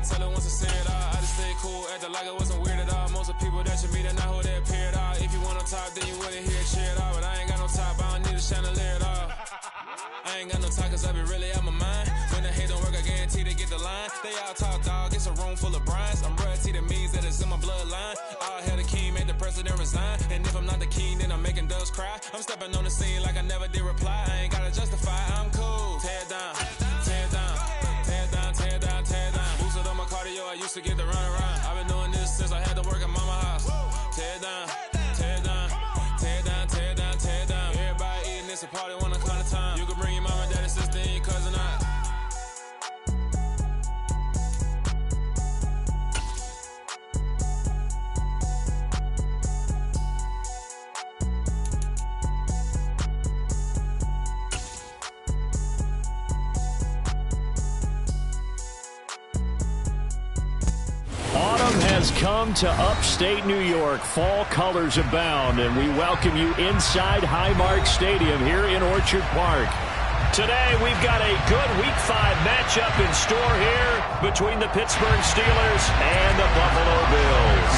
tell it once I say it all. I just stay cool, acting like it wasn't weird at all. Most of the people that you meet are not who they appear at all. If you want on top, then you wouldn't hear it cheer at all. But I ain't got no top, I don't need a chandelier at all. I ain't got no talk, cause I be really out my mind. When the hate don't work, I guarantee they get the line. They all talk, dog, it's a room full of Bryans. I'm royalty, that means that it's in my bloodline. All hail the king, make the president resign. And if I'm not the king, then I'm making doves cry. I'm stepping on the scene like I never did reply. I ain't gotta justify, I'm cool. Tear down, tear down, tear down, tear down, tear down. Boosted on my cardio, I used to get the run around. I've been doing this since I had to work at mama house. Tear down, tear down, tear down, tear down, tear down. Everybody eating, it's a party, one o'clock of time. You can bring your mama, daddy, sister, and your cousin out. Autumn has come to upstate New York. Fall colors abound, and we welcome you inside Highmark Stadium here in Orchard Park. Today, we've got a good Week 5 matchup in store here between the Pittsburgh Steelers and the Buffalo Bills.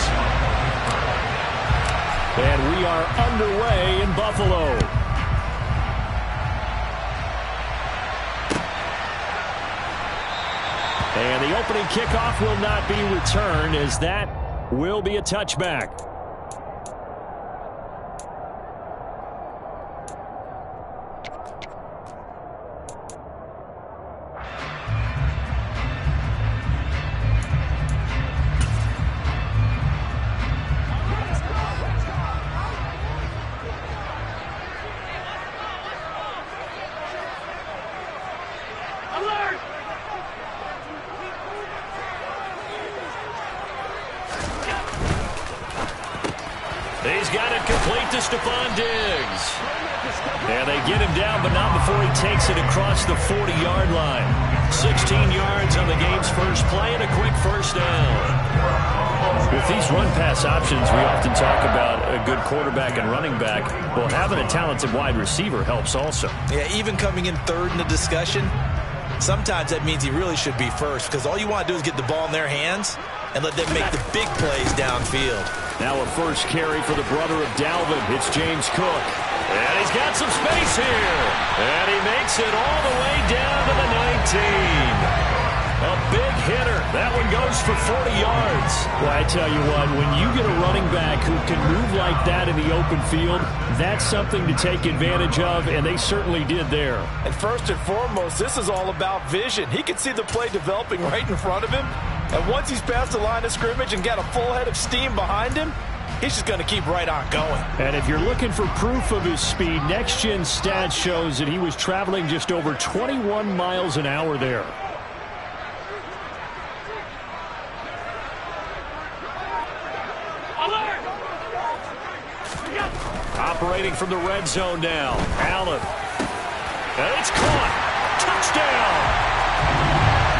And we are underway in Buffalo. And the opening kickoff will not be returned, as that will be a touchback. He's got it complete to Stephon Diggs. And they get him down, but not before he takes it across the 40-yard line. 16 yards on the game's first play and a quick first down. With these run-pass options, we often talk about a good quarterback and running back. Well, having a talented wide receiver helps also. Yeah, even coming in third in the discussion, sometimes that means he really should be first, because all you want to do is get the ball in their hands and let them make the big plays downfield. Now a first carry for the brother of Dalvin. It's James Cook. And he's got some space here. And he makes it all the way down to the 19. A big hitter. That one goes for 40 yards. Well, I tell you what, when you get a running back who can move like that in the open field, that's something to take advantage of, and they certainly did there. And first and foremost, this is all about vision. He can see the play developing right in front of him. And once he's past the line of scrimmage and got a full head of steam behind him, he's just going to keep right on going. And if you're looking for proof of his speed, Next Gen Stats shows that he was traveling just over 21 miles an hour there. Operating from the red zone now. Allen. And it's caught. Touchdown.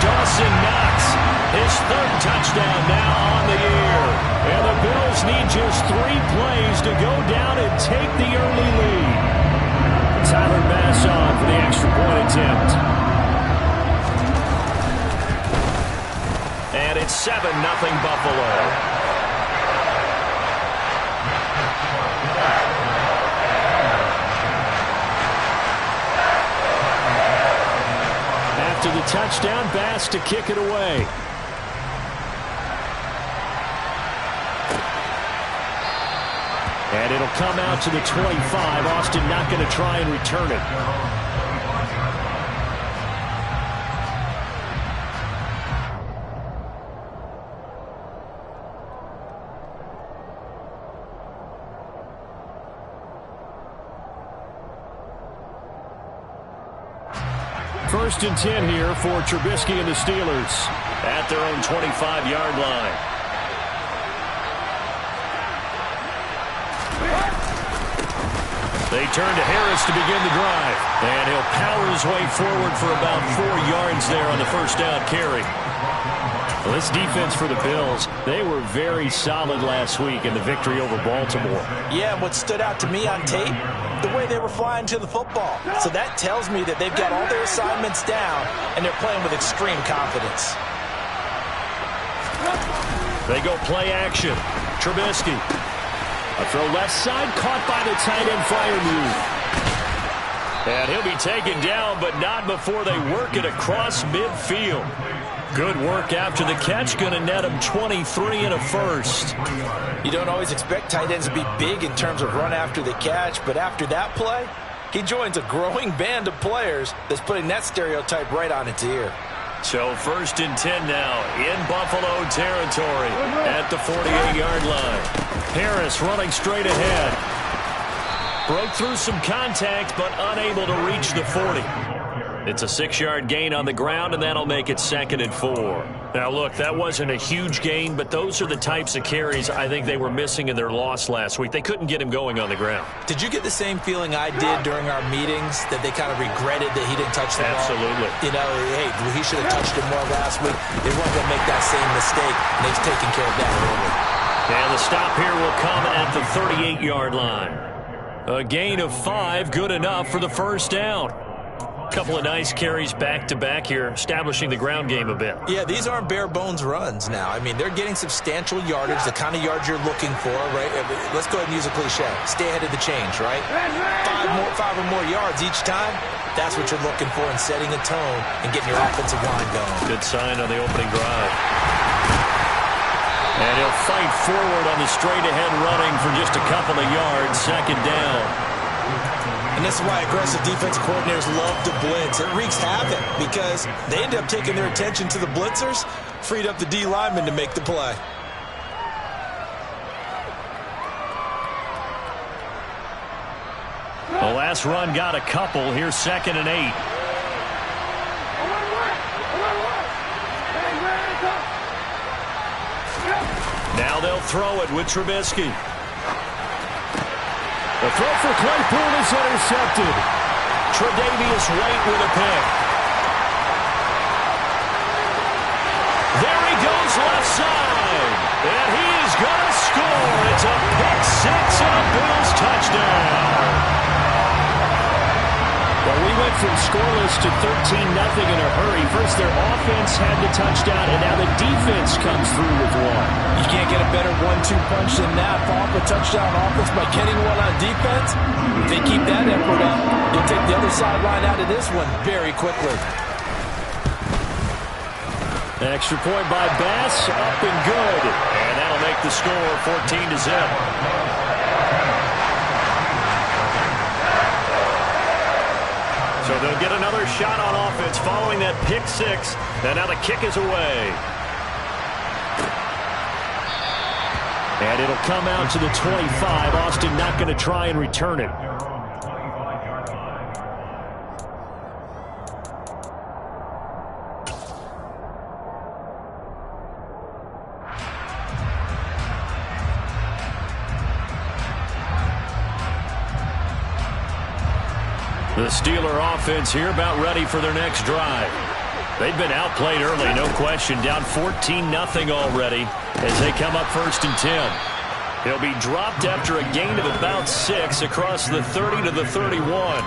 Dawson Knox. His third touchdown now on the year. And the Bills need just 3 plays to go down and take the early lead. Tyler Bass on for the extra point attempt. And it's 7-0 Buffalo. After the touchdown, Bass to kick it away. And it'll come out to the 25. Austin not going to try and return it. First and 10 here for Trubisky and the Steelers at their own 25-yard line. They turn to Harris to begin the drive. And he'll power his way forward for about 4 yards there on the first down carry. Well, this defense for the Bills, they were very solid last week in the victory over Baltimore. Yeah, and what stood out to me on tape, the way they were flying to the football. So that tells me that they've got all their assignments down, and they're playing with extreme confidence. They go play action. Trubisky. A throw left side, caught by the tight end Freiermuth. And he'll be taken down, but not before they work it across midfield. Good work after the catch. Going to net him 23 and a first. You don't always expect tight ends to be big in terms of run after the catch, but after that play, he joins a growing band of players that's putting that stereotype right on its ear. So 1st and 10 now in Buffalo territory at the 48-yard line. Harris running straight ahead. Broke through some contact, but unable to reach the 40. It's a 6-yard gain on the ground, and that'll make it 2nd and 4. Now, look, that wasn't a huge gain, but those are the types of carries I think they were missing in their loss last week. They couldn't get him going on the ground. Did you get the same feeling I did during our meetings, that they kind of regretted that he didn't touch the ball? Absolutely. You know, hey, he should have touched it more last week. They weren't going to make that same mistake, and they've taken care of that early. And the stop here will come at the 38-yard line. A gain of 5, good enough for the first down. A couple of nice carries back-to-back here, establishing the ground game a bit. Yeah, these aren't bare-bones runs now. I mean, they're getting substantial yardage, the kind of yards you're looking for, right? Let's go ahead and use a cliche. Stay ahead of the change, right? Five or more yards each time, that's what you're looking for in setting a tone and getting your offensive line going. Good sign on the opening drive. And he'll fight forward on the straight-ahead running for just a couple of yards, 2nd down. And this is why aggressive defense coordinators love to blitz. It wreaks havoc because they end up taking their attention to the blitzers, freed up the D lineman to make the play. The last run got a couple. Here's 2nd and 8. Now they'll throw it with Trubisky. The throw for Claypool is intercepted. Tre'Davious White with a pick. There he goes left side. And he is going to score. It's a pick 6 and a Bills touchdown. Well, we went from scoreless to 13-0 in a hurry. First, their offense had the touchdown, and now the defense comes through with one. You can't get a better 1-2 punch than that. Follow up a touchdown offense by getting one on defense. If they keep that effort up, you'll take the other sideline out of this one very quickly. Extra point by Bass, up and good. And that'll make the score 14-0. So they'll get another shot on offense following that pick 6. And now the kick is away. And it'll come out to the 25. Austin not going to try and return it. The Steeler offense here about ready for their next drive. They've been outplayed early, no question. Down 14-0 already as they come up 1st and 10. He'll be dropped after a gain of about 6 across the 30 to the 31.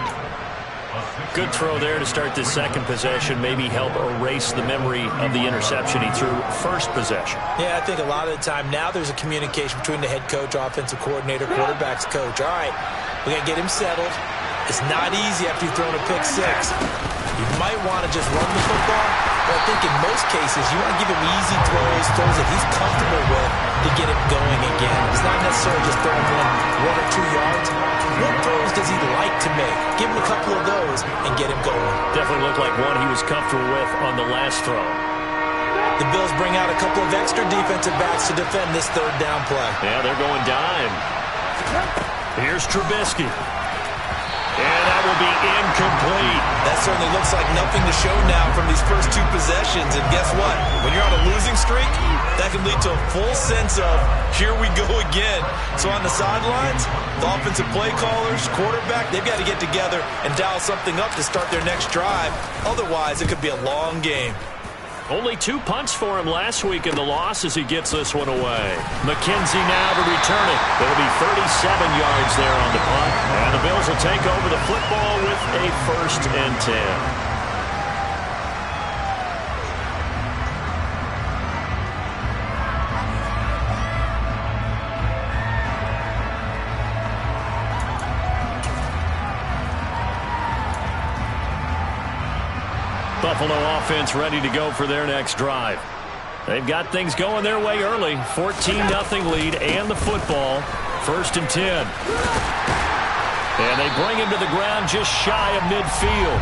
Good throw there to start the second possession. Maybe help erase the memory of the interception he threw first possession. Yeah, I think a lot of the time now there's a communication between the head coach, offensive coordinator, quarterback's coach. All right, we got to get him settled. It's not easy after you've thrown a pick 6. You might want to just run the football, but I think in most cases you want to give him easy throws that he's comfortable with to get him going again. It's not necessarily just throwing 1 or 2 yards. What throws does he like to make? Give him a couple of those and get him going. Definitely looked like one he was comfortable with on the last throw. The Bills bring out a couple of extra defensive backs to defend this 3rd down play. Yeah, they're going dime. Here's Trubisky. And that will be incomplete. That certainly looks like nothing to show now from these first 2 possessions. And guess what? When you're on a losing streak, that can lead to a full sense of, here we go again. So on the sidelines, the offensive play callers, quarterback, they've got to get together and dial something up to start their next drive. Otherwise, it could be a long game. Only 2 punts for him last week in the loss as he gets this one away. McKenzie now to return it. It'll be 37 yards there on the punt. And the Bills will take over the football with a 1st and 10. Buffalo offense ready to go for their next drive. They've got things going their way early. 14-0 lead and the football. 1st and 10. And they bring him to the ground just shy of midfield.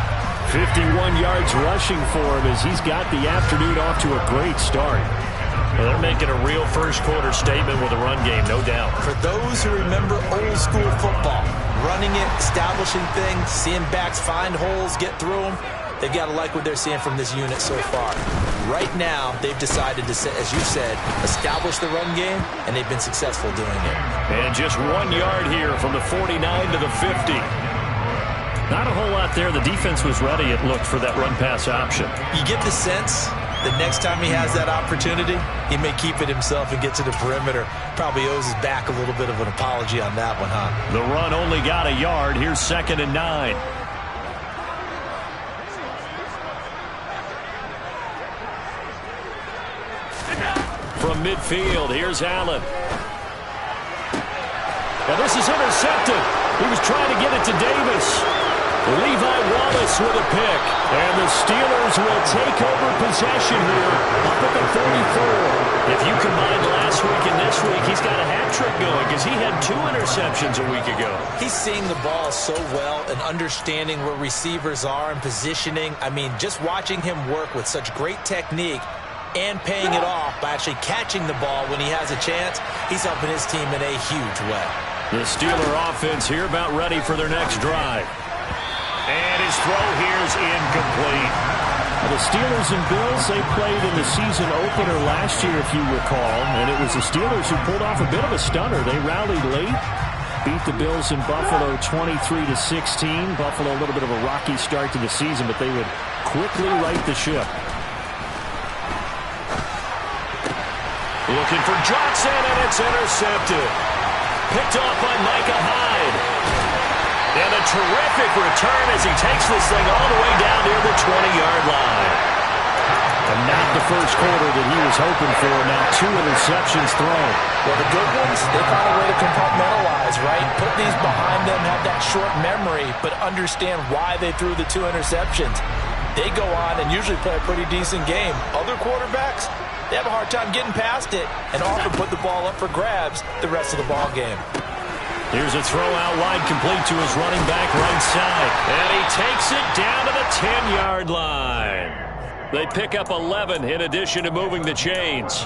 51 yards rushing for him as he's got the afternoon off to a great start. Well, they're making a real first-quarter statement with a run game, no doubt. For those who remember old-school football, running it, establishing things, seeing backs find holes, get through them, they've got to like what they're seeing from this unit so far. Right now, they've decided to, as you said, establish the run game, and they've been successful doing it. And just 1 yard here from the 49 to the 50. Not a whole lot there. The defense was ready, it looked, for that run-pass option. You get the sense the next time he has that opportunity, he may keep it himself and get to the perimeter. Probably owes his back a little bit of an apology on that one, huh? The run only got a yard. Here's 2nd and 9. From midfield, here's Allen. Now this is intercepted. He was trying to get it to Davis. Levi Wallace with a pick. And the Steelers will take over possession here up at the 34. If you combine last week and this week, he's got a hat trick going because he had 2 interceptions a week ago. He's seeing the ball so well and understanding where receivers are and positioning. I mean, just watching him work with such great technique and paying it off by actually catching the ball when he has a chance, he's helping his team in a huge way. The Steeler offense here about ready for their next drive. And his throw here is incomplete. The Steelers and Bills, they played in the season opener last year, if you recall, and it was the Steelers who pulled off a bit of a stunner. They rallied late, beat the Bills in Buffalo 23-16. Buffalo a little bit of a rocky start to the season, but they would quickly right the ship. Looking for Johnson, and it's intercepted. Picked off by Micah Hyde. And a terrific return as he takes this thing all the way down near the 20-yard line. And not the first quarter that he was hoping for. Now 2 interceptions thrown. Well, the good ones, they found a way to compartmentalize, right? Put these behind them, have that short memory, but understand why they threw the 2 interceptions. They go on and usually play a pretty decent game. Other quarterbacks, they have a hard time getting past it and often put the ball up for grabs the rest of the ball game. Here's a throw out wide, complete to his running back right side. And he takes it down to the 10-yard line. They pick up 11 in addition to moving the chains.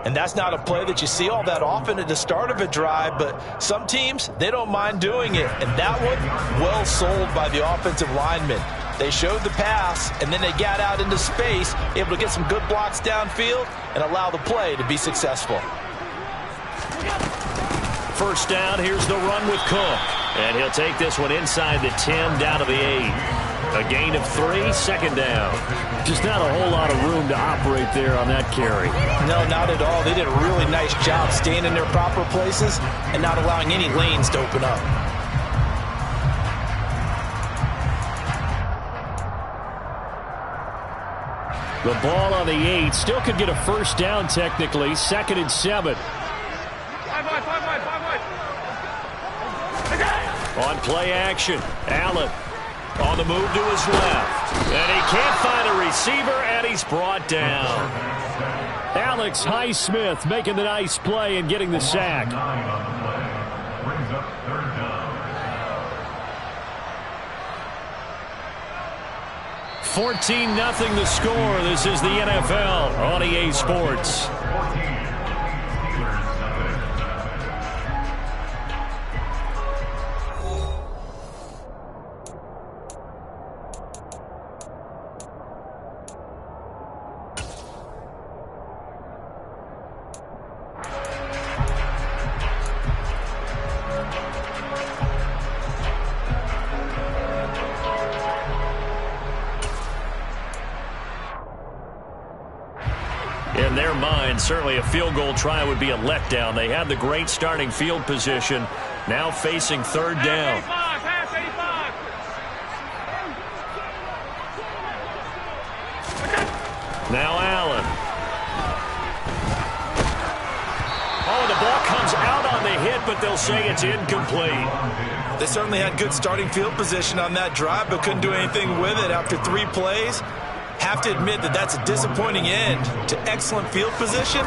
And that's not a play that you see all that often at the start of a drive, but some teams, they don't mind doing it. And that one, well sold by the offensive lineman. They showed the pass, and then they got out into space, able to get some good blocks downfield and allow the play to be successful. First down, here's the run with Cook. And he'll take this one inside the 10 down to the 8. A gain of 3, 2nd down. Just not a whole lot of room to operate there on that carry. No, not at all. They did a really nice job staying in their proper places and not allowing any lanes to open up. The ball on the 8. Still could get a first down technically. 2nd and 7. On play action, Allen on the move to his left. And he can't find a receiver, and he's brought down. Alex Highsmith making the nice play and getting the sack. 14-0 the score. This is the NFL on EA Sports. In their mind, certainly a field goal try would be a letdown. They had the great starting field position, now facing 3rd down. Now Allen. Oh, the ball comes out on the hit, but they'll say it's incomplete. They certainly had good starting field position on that drive, but couldn't do anything with it after 3 plays. Have to admit that that's a disappointing end to excellent field position.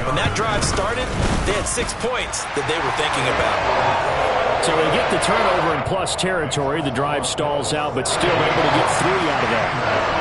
When that drive started, they had 6 points that they were thinking about. So they get the turnover in plus territory. The drive stalls out, but still able to get 3 out of that.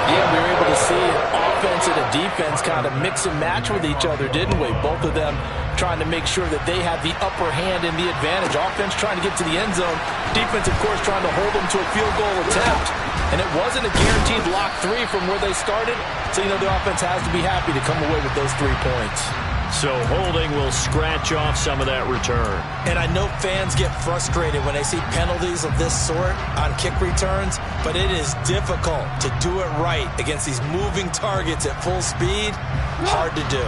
Yeah, we were able to see offense and a defense kind of mix and match with each other, didn't we? Both of them trying to make sure that they had the upper hand and the advantage. Offense trying to get to the end zone. Defense, of course, trying to hold them to a field goal attempt. And it wasn't a guaranteed lock 3 from where they started. So, you know, the offense has to be happy to come away with those 3 points. So holding will scratch off some of that return. And I know fans get frustrated when they see penalties of this sort on kick returns, but it is difficult to do it right against these moving targets at full speed. Hard to do.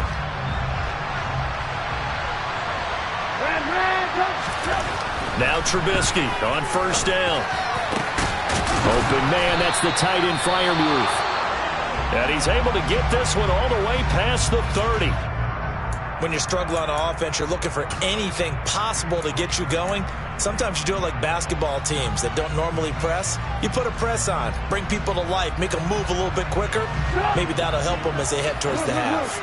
Now Trubisky on first down. Open man, that's the tight end Freiermuth. And he's able to get this one all the way past the 30. When you're struggling on offense, you're looking for anything possible to get you going. Sometimes you do it like basketball teams that don't normally press. You put a press on, bring people to life, make them move a little bit quicker. Maybe that'll help them as they head towards the half.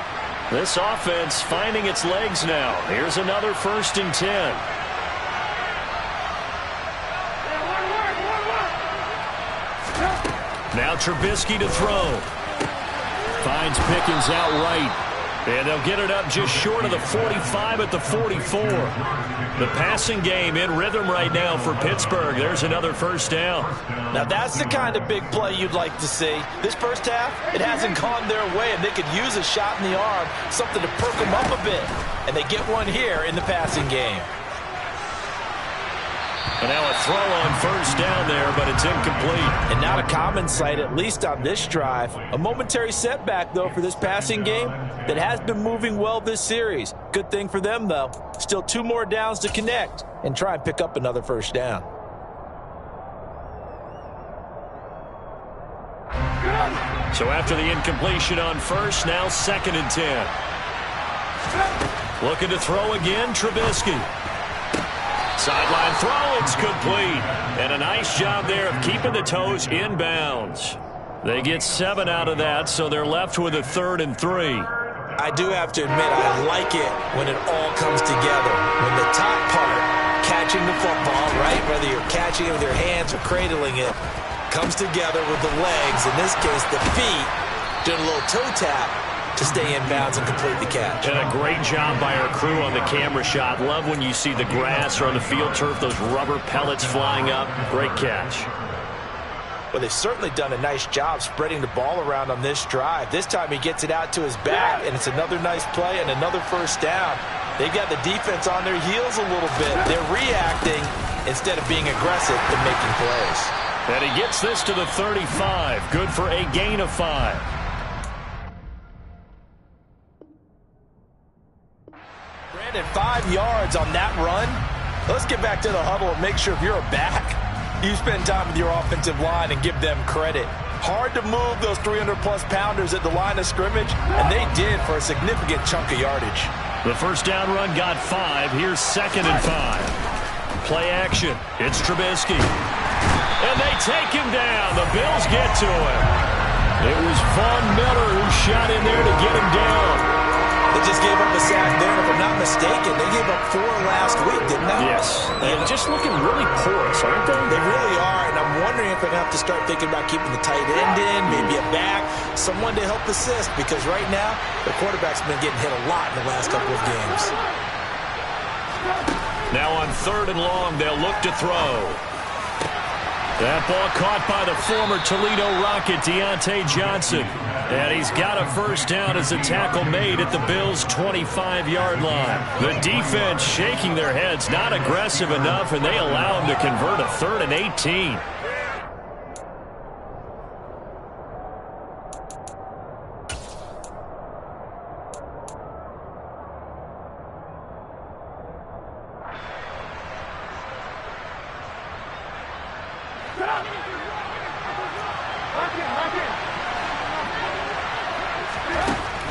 This offense finding its legs now. Here's another 1st and 10. Now Trubisky to throw. Finds Pickens outright. And they'll get it up just short of the 45 at the 44. The passing game in rhythm right now for Pittsburgh. There's another 1st down. Now that's the kind of big play you'd like to see. This first half, it hasn't gone their way, and they could use a shot in the arm, something to perk them up a bit. And they get one here in the passing game. And now a throw on 1st down there, but it's incomplete. And not a common sight, at least on this drive. A momentary setback, though, for this passing game that has been moving well this series. Good thing for them, though. Still 2 more downs to connect and try and pick up another 1st down. So after the incompletion on 1st, now 2nd and 10. Looking to throw again, Trubisky. Sideline throw, it's complete. And a nice job there of keeping the toes in bounds. They get 7 out of that, so they're left with a 3rd and 3. I do have to admit, I like it when it all comes together. When the top part, catching the football, right, whether you're catching it with your hands or cradling it, comes together with the legs, in this case the feet, doing a little toe tap to stay in bounds and complete the catch. And a great job by our crew on the camera shot. Love when you see the grass or on the field turf, those rubber pellets flying up. Great catch. Well, they've certainly done a nice job spreading the ball around on this drive. This time he gets it out to his back, and it's another nice play and another 1st down. They've got the defense on their heels a little bit. They're reacting instead of being aggressive and making plays. And he gets this to the 35. Good for a gain of 5. Brandon, 5 yards on that run. Let's get back to the huddle and make sure if you're a back, you spend time with your offensive line and give them credit. Hard to move those 300-plus pounders at the line of scrimmage, and they did for a significant chunk of yardage. The 1st down run got 5. Here's 2nd and 5. Play action. It's Trubisky. And they take him down. The Bills get to him. It was Von Miller who shot in there to get him down. They just gave up a sack there, and if I'm not mistaken, they gave up 4 last week, didn't they? Yes. And just looking really porous, aren't they? They really are, and I'm wondering if they're going to have to start thinking about keeping the tight end in, maybe a back, someone to help assist, because right now, the quarterback's been getting hit a lot in the last couple of games. Now on 3rd and long, they'll look to throw. That ball caught by the former Toledo Rocket, Deontay Johnson. And he's got a 1st down as a tackle made at the Bills' 25-yard line. The defense shaking their heads, not aggressive enough, and they allow him to convert a 3rd and 18.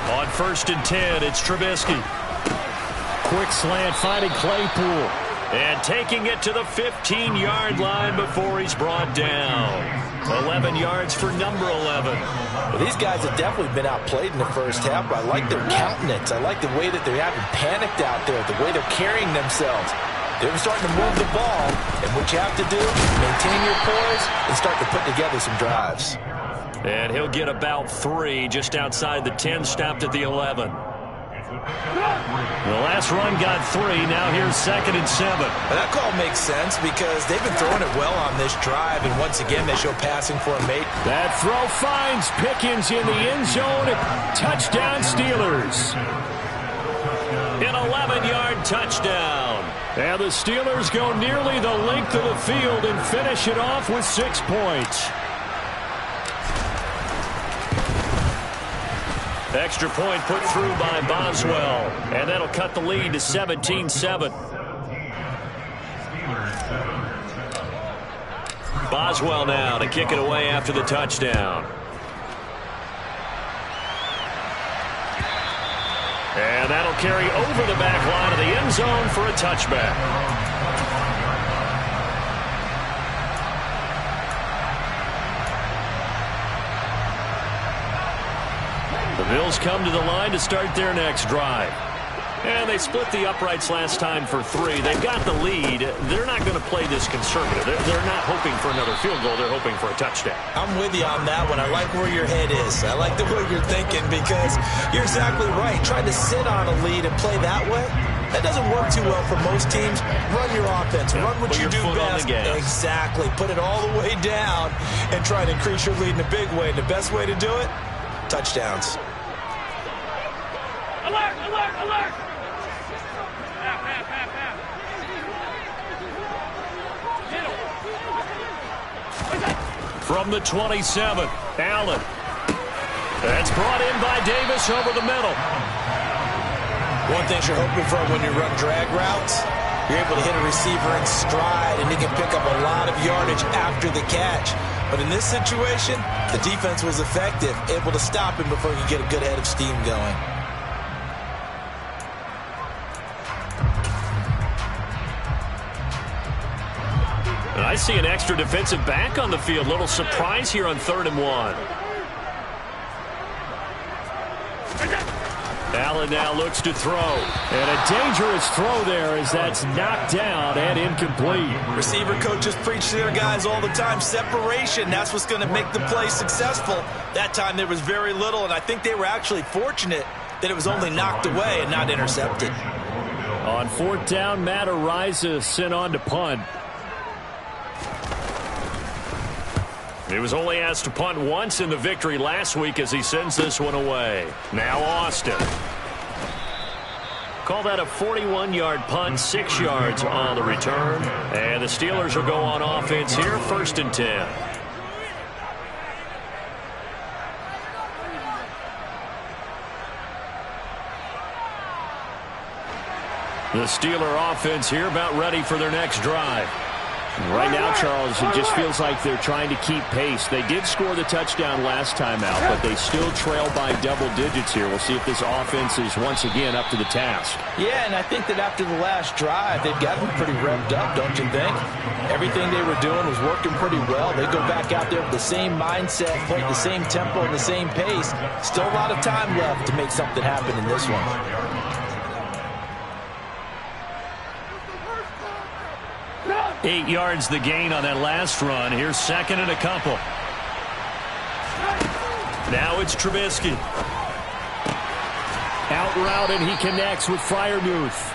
On 1st and 10, it's Trubisky. Quick slant finding Claypool. And taking it to the 15-yard line before he's brought down. 11 yards for number 11. Well, these guys have definitely been outplayed in the first half, but I like their countenance. I like the way that they haven't panicked out there, the way they're carrying themselves. They're starting to move the ball, and what you have to do, maintain your poise and start to put together some drives. And he'll get about 3 just outside the 10, stopped at the 11. The last run got 3. Now here's 2nd and 7. Well, that call makes sense because they've been throwing it well on this drive, and once again they show passing for a mate. That throw finds Pickens in the end zone. Touchdown Steelers. An 11-yard touchdown. And the Steelers go nearly the length of the field and finish it off with 6 points. Extra point put through by Boswell. And that'll cut the lead to 17-7. Boswell now to kick it away after the touchdown. And that'll carry over the back line of the end zone for a touchback. The Bills come to the line to start their next drive. And they split the uprights last time for 3. They've got the lead. They're not going to play this conservative. They're not hoping for another field goal. They're hoping for a touchdown. I'm with you on that one. I like where your head is. I like the way you're thinking because you're exactly right. Trying to sit on a lead and play that way, that doesn't work too well for most teams. Run your offense. Run what you do best. Exactly. Put it all the way down and try to increase your lead in a big way. And the best way to do it, touchdowns. Alert, alert, alert! From the 27, Allen. That's brought in by Davis over the middle. One thing you're hoping for when you run drag routes, you're able to hit a receiver in stride, and he can pick up a lot of yardage after the catch. But in this situation, the defense was effective, able to stop him before he could get a good head of steam going. And I see an extra defensive back on the field. Little surprise here on 3rd and 1. Allen now looks to throw. And a dangerous throw there as that's knocked down and incomplete. Receiver coaches preach to their guys all the time. Separation, that's what's going to make the play successful. That time there was very little, and I think they were actually fortunate that it was only knocked away and not intercepted. On 4th down, Matt Araiza sent on to punt. He was only asked to punt once in the victory last week as he sends this one away. Now Austin. Call that a 41-yard punt, 6 yards on the return. And the Steelers will go on offense here, 1st and 10. The Steeler offense here about ready for their next drive. Right now, Charles, it just feels like they're trying to keep pace. They did score the touchdown last time out, but they still trail by double digits here. We'll see if this offense is once again up to the task. Yeah, and I think that after the last drive, they've gotten pretty revved up, don't you think? Everything they were doing was working pretty well. They go back out there with the same mindset, play the same tempo and the same pace. Still a lot of time left to make something happen in this one. 8 yards the gain on that last run. Here's 2nd and a couple. Now it's Trubisky. Out route, and he connects with Freiermuth.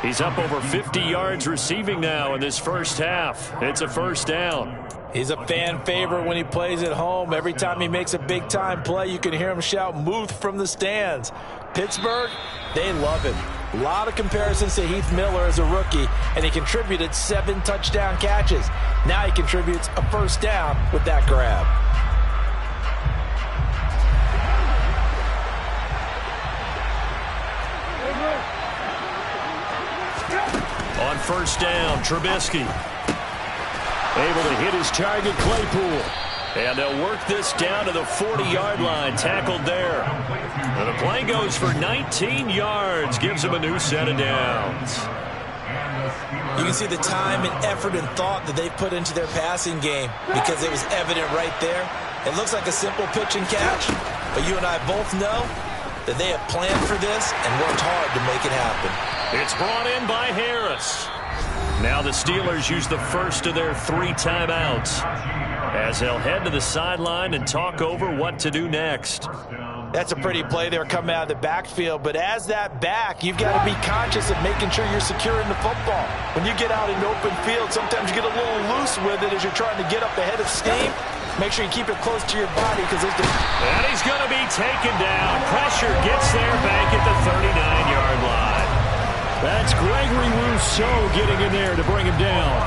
He's up over 50 yards receiving now in this first half. It's a 1st down. He's a fan favorite when he plays at home. Every time he makes a big-time play, you can hear him shout, "Muth," from the stands. Pittsburgh, they love him. A lot of comparisons to Heath Miller as a rookie, and he contributed 7 touchdown catches. Now he contributes a 1st down with that grab. On 1st down, Trubisky. Able to hit his target, Claypool. And they'll work this down to the 40-yard line, tackled there. And the play goes for 19 yards, gives him a new set of downs. You can see the time and effort and thought that they put into their passing game because it was evident right there. It looks like a simple pitch and catch, but you and I both know that they have planned for this and worked hard to make it happen. It's brought in by Harris. Now the Steelers use the first of their 3 timeouts as they'll head to the sideline and talk over what to do next. That's a pretty play there coming out of the backfield, but as that back, you've got to be conscious of making sure you're securing the football. When you get out in open field, sometimes you get a little loose with it as you're trying to get up ahead of steam. Make sure you keep it close to your body because there's And he's going to be taken down. Pressure gets there back at the 39-yard line. That's Gregory Rousseau getting in there to bring him down.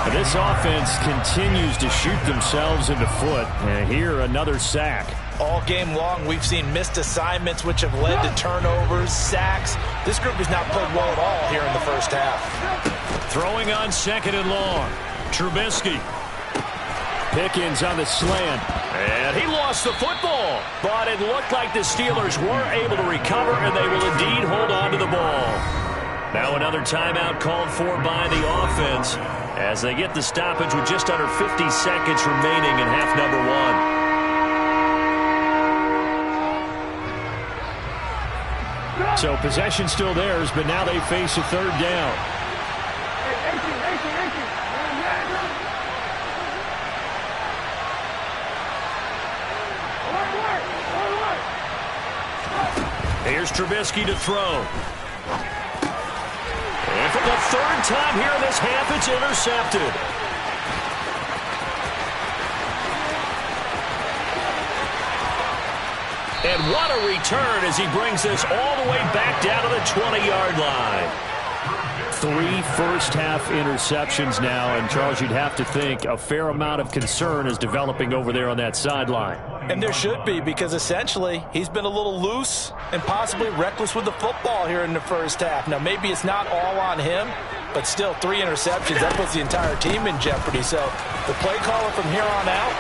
And this offense continues to shoot themselves in the foot. And here, another sack. all game long. We've seen missed assignments, which have led to turnovers, sacks. This group has not played well at all here in the first half. Throwing on 2nd and long. Trubisky. Pickens on the slant. And he lost the football. But it looked like the Steelers were able to recover, and they will indeed hold on to the ball. Now another timeout called for by the offense as they get the stoppage with just under 50 seconds remaining in half number one. So possession still theirs, but now they face a third down. Here's Trubisky to throw. And for the third time here in this half, it's intercepted. And what a return as he brings this all the way back down to the 20-yard line. 3 first-half interceptions now, and Charles, you'd have to think a fair amount of concern is developing over there on that sideline. And there should be, because essentially he's been a little loose and possibly reckless with the football here in the first half. Now, maybe it's not all on him, but still 3 interceptions. That puts the entire team in jeopardy. So the play caller from here on out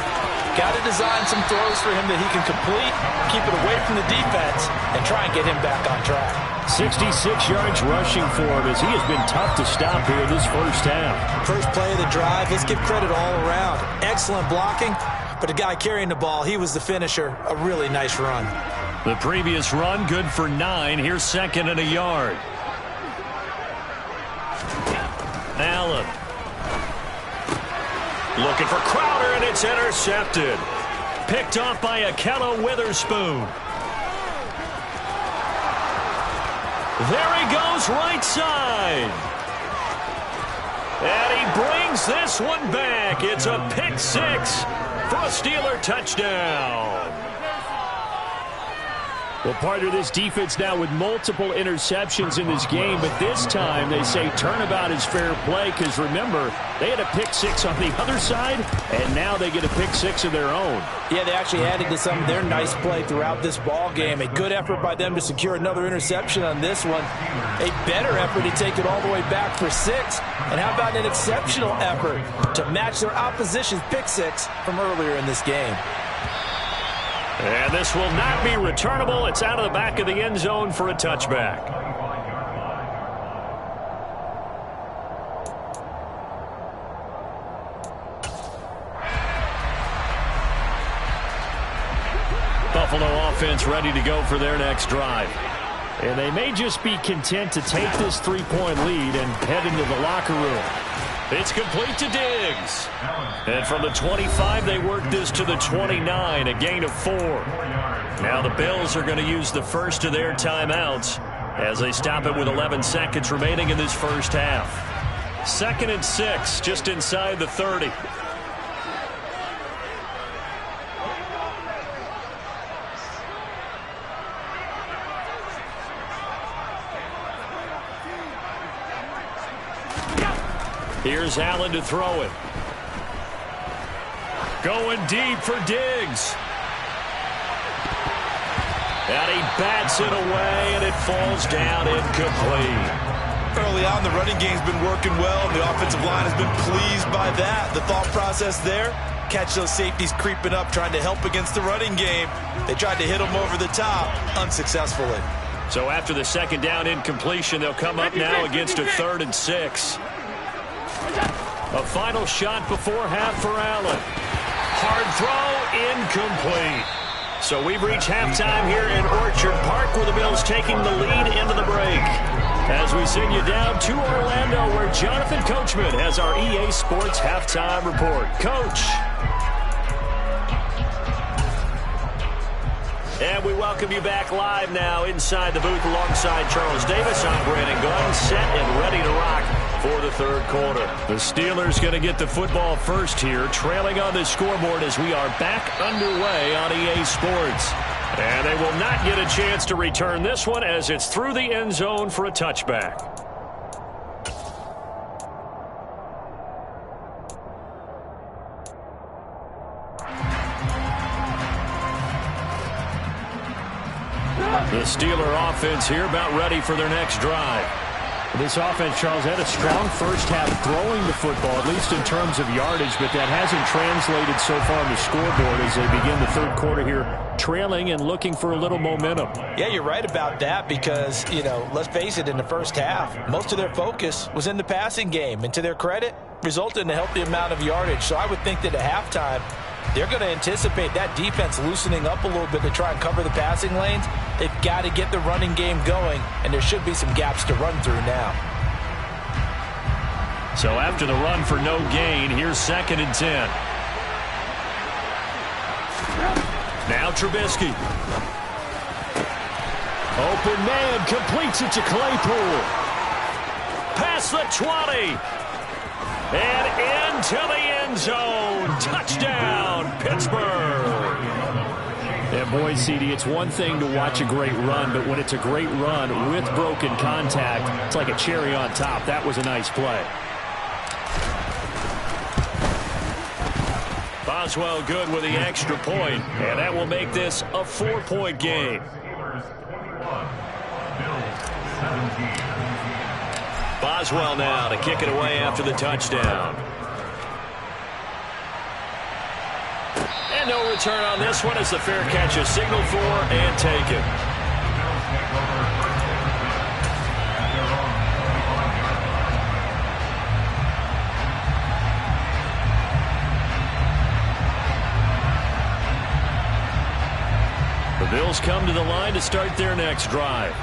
got to design some throws for him that he can complete, keep it away from the defense, and try and get him back on track. 66 yards rushing for him as he has been tough to stop here this first half. First play of the drive, let's give credit all around. Excellent blocking, but the guy carrying the ball, he was the finisher. A really nice run. The previous run good for 9. Here's 2nd and a yard. Allen. Looking for Crowder, and it's intercepted. Picked off by Ahkello Witherspoon. There he goes, right side. And he brings this one back. It's a pick 6 for a Steeler touchdown. Well, partner, this defense now with multiple interceptions in this game, but this time they say turnabout is fair play because, remember, they had a pick 6 on the other side, and now they get a pick 6 of their own. Yeah, they actually added to some of their nice play throughout this ball game. A good effort by them to secure another interception on this one. A better effort to take it all the way back for 6. And how about an exceptional effort to match their opposition's pick 6 from earlier in this game. And this will not be returnable. It's out of the back of the end zone for a touchback. Buffalo offense ready to go for their next drive. And they may just be content to take this 3-point lead and head into the locker room. It's complete to Diggs. And from the 25, they work this to the 29, a gain of 4. Now the Bills are going to use the first of their timeouts as they stop it with 11 seconds remaining in this first half. 2nd and 6, just inside the 30. Here's Allen to throw it. Going deep for Diggs. And he bats it away, and it falls down incomplete. Early on, the running game's been working well, and the offensive line has been pleased by that. The thought process there, catch those safeties creeping up, trying to help against the running game. They tried to hit them over the top, unsuccessfully. So after the 2nd down incompletion, they'll come up now against a 3rd and 6. A final shot before half for Allen. Hard throw, incomplete. So we've reached halftime here in Orchard Park, where the Bills taking the lead into the break. As we send you down to Orlando, where Jonathan Coachman has our EA Sports halftime report. Coach. And we welcome you back live now inside the booth alongside Charles Davis. I'm Brandon Gaudin, set and ready to rock for the third quarter. The Steelers going to get the football first here, trailing on the scoreboard as we are back underway on EA Sports. And they will not get a chance to return this one as it's through the end zone for a touchback. The Steeler offense here about ready for their next drive. This offense, Charles, had a strong first half throwing the football, at least in terms of yardage, but that hasn't translated so far on the scoreboard as they begin the third quarter here, trailing and looking for a little momentum. Yeah, you're right about that because, let's face it, in the first half, most of their focus was in the passing game, and to their credit, resulted in a healthy amount of yardage. So I would think that at halftime, they're going to anticipate that defense loosening up a little bit to try and cover the passing lanes. They've got to get the running game going, and there should be some gaps to run through now. So after the run for no gain, here's 2nd and 10. Now Trubisky. Open man, completes it to Claypool. Past the 20. And into the end zone. Touchdown, Pittsburgh. And boy, CD, it's one thing to watch a great run, but when it's a great run with broken contact, it's like a cherry on top. That was a nice play. Boswell good with the extra point, and that will make this a 4-point game. Boswell now to kick it away after the touchdown. And no return on this one as the fair catch is signaled for and taken. The Bills come to the line to start their next drive.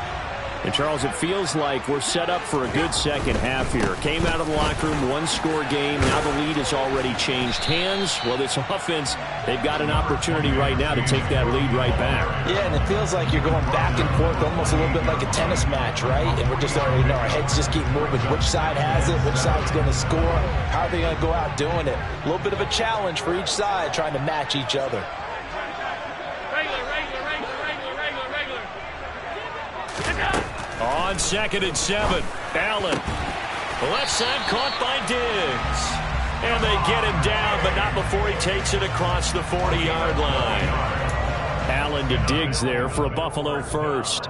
And, Charles, it feels like we're set up for a good second half here. Came out of the locker room, one-score game. Now the lead has already changed hands. Well, this offense, they've got an opportunity right now to take that lead right back. Yeah, and it feels like you're going back and forth almost a little bit like a tennis match, right? And we're just already know our heads just keep moving. Which side has it? Which side's going to score? How are they going to go out doing it? A little bit of a challenge for each side trying to match each other. On 2nd and 7, Allen. Left side caught by Diggs. And they get him down, but not before he takes it across the 40-yard line. Allen to Diggs there for a Buffalo first.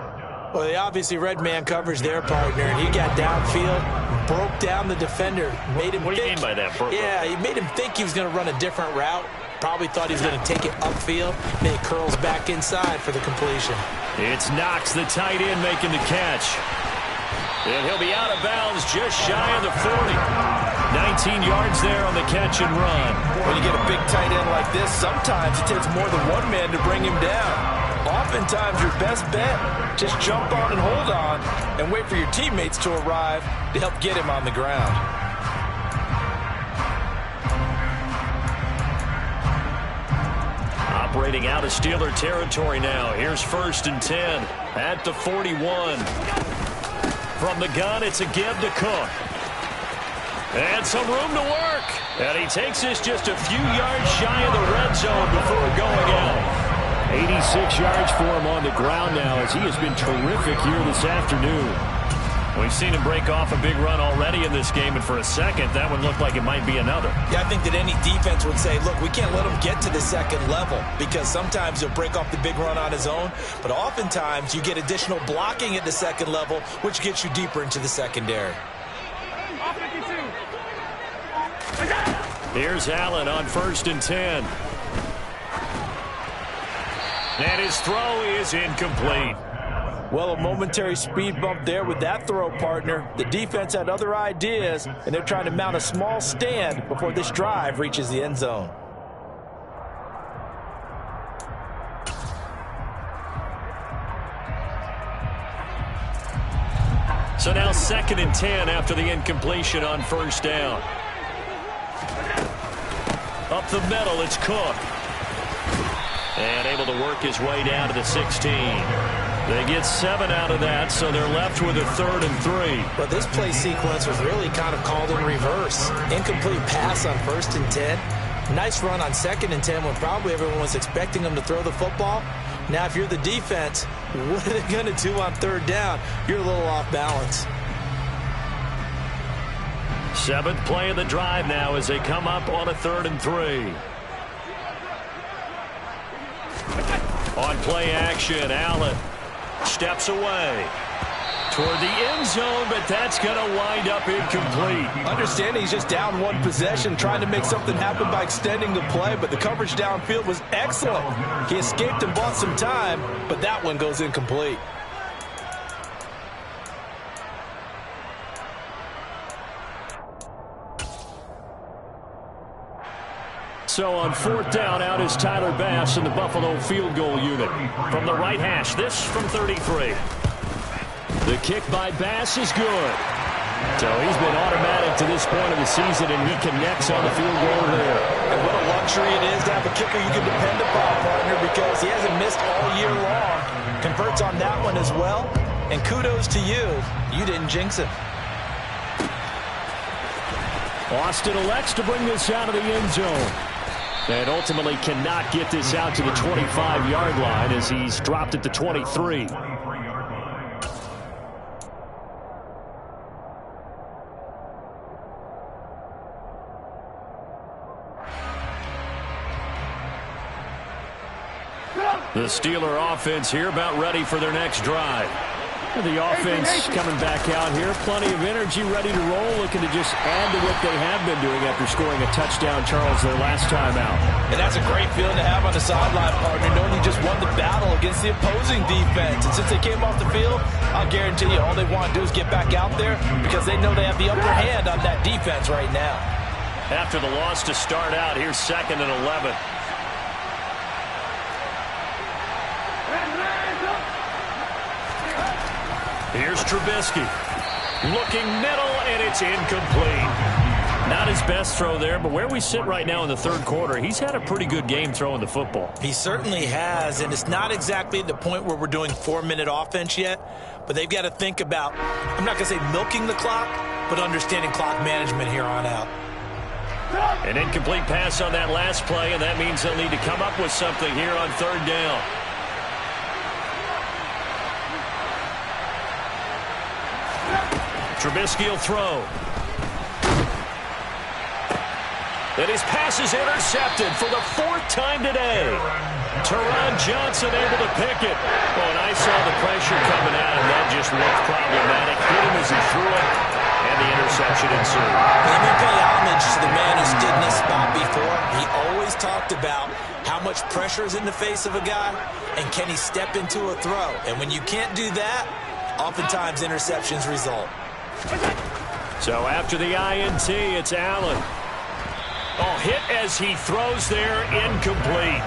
Well, they obviously red man covers their partner, and he got downfield, broke down the defender, made him What do you mean by that? Yeah, he made him think he was going to run a different route. Probably thought he was going to take it upfield, and it curls back inside for the completion. It's Knox, the tight end, making the catch. And he'll be out of bounds just shy of the 40. 19 yards there on the catch and run. When you get a big tight end like this, sometimes it takes more than one man to bring him down. Oftentimes, your best bet, just jump on and hold on and wait for your teammates to arrive to help get him on the ground. Operating out of Steeler territory now. Here's 1st and 10 at the 41. From the gun, it's a give to Cook. And some room to work. And he takes this just a few yards shy of the red zone before going out. 86 yards for him on the ground now as he has been terrific here this afternoon. We've seen him break off a big run already in this game, and for a second, that one looked like it might be another. Yeah, I think that any defense would say, look, we can't let him get to the second level because sometimes he'll break off the big run on his own, but oftentimes you get additional blocking at the second level, which gets you deeper into the secondary. Here's Allen on 1st and 10. And his throw is incomplete. Well, a momentary speed bump there with that throw, partner. The defense had other ideas, and they're trying to mount a small stand before this drive reaches the end zone. So now 2nd and 10 after the incompletion on first down. Up the middle, it's Cook. And able to work his way down to the 16. They get 7 out of that, so they're left with a 3rd and 3. But this play sequence was really kind of called in reverse. Incomplete pass on 1st and 10. Nice run on 2nd and 10 when probably everyone was expecting them to throw the football. Now, if you're the defense, what are they going to do on 3rd down? You're a little off balance. 7th play of the drive now as they come up on a 3rd and 3. On play action, Allen steps away toward the end zone, but that's going to wind up incomplete. Understanding he's just down one possession, trying to make something happen by extending the play, but the coverage downfield was excellent. He escaped and bought some time, but that one goes incomplete. So on 4th down, out is Tyler Bass in the Buffalo field goal unit. From the right hash, this from 33. The kick by Bass is good. So he's been automatic to this point of the season, and he connects on the field goal there. And what a luxury it is to have a kicker you can depend upon, partner, because he hasn't missed all year long. Converts on that one as well. And kudos to you. You didn't jinx him. Austin elects to bring this out of the end zone. And ultimately cannot get this out to the 25-yard line as he's dropped at the 23. The Steeler offense here about ready for their next drive. The offense coming back out here. Plenty of energy, ready to roll, looking to just add to what they have been doing after scoring a touchdown, Charles, their last time out. And that's a great feeling to have on the sideline, partner, knowing you just won the battle against the opposing defense. And since they came off the field, I'll guarantee you all they want to do is get back out there because they know they have the upper hand on that defense right now. After the loss to start out, here's 2nd and 11. Here's Trubisky. Looking middle, and it's incomplete. Not his best throw there, but where we sit right now in the 3rd quarter, he's had a pretty good game throwing the football. He certainly has, and it's not exactly the point where we're doing 4-minute offense yet, but they've got to think about, I'm not going to say milking the clock, but understanding clock management here on out. An incomplete pass on that last play, and that means they'll need to come up with something here on 3rd down. Trubisky will throw. And his pass is intercepted for the 4th time today. Teron Johnson able to pick it. Oh, and I saw the pressure coming out, and that just looked problematic. Hit him as he threw it, and the interception ensued. Let me pay homage to the man who stood in this spot before. He always talked about how much pressure is in the face of a guy, and can he step into a throw. And when you can't do that, oftentimes interceptions result. So after the INT, it's Allen. Oh, hit as he throws there, incomplete.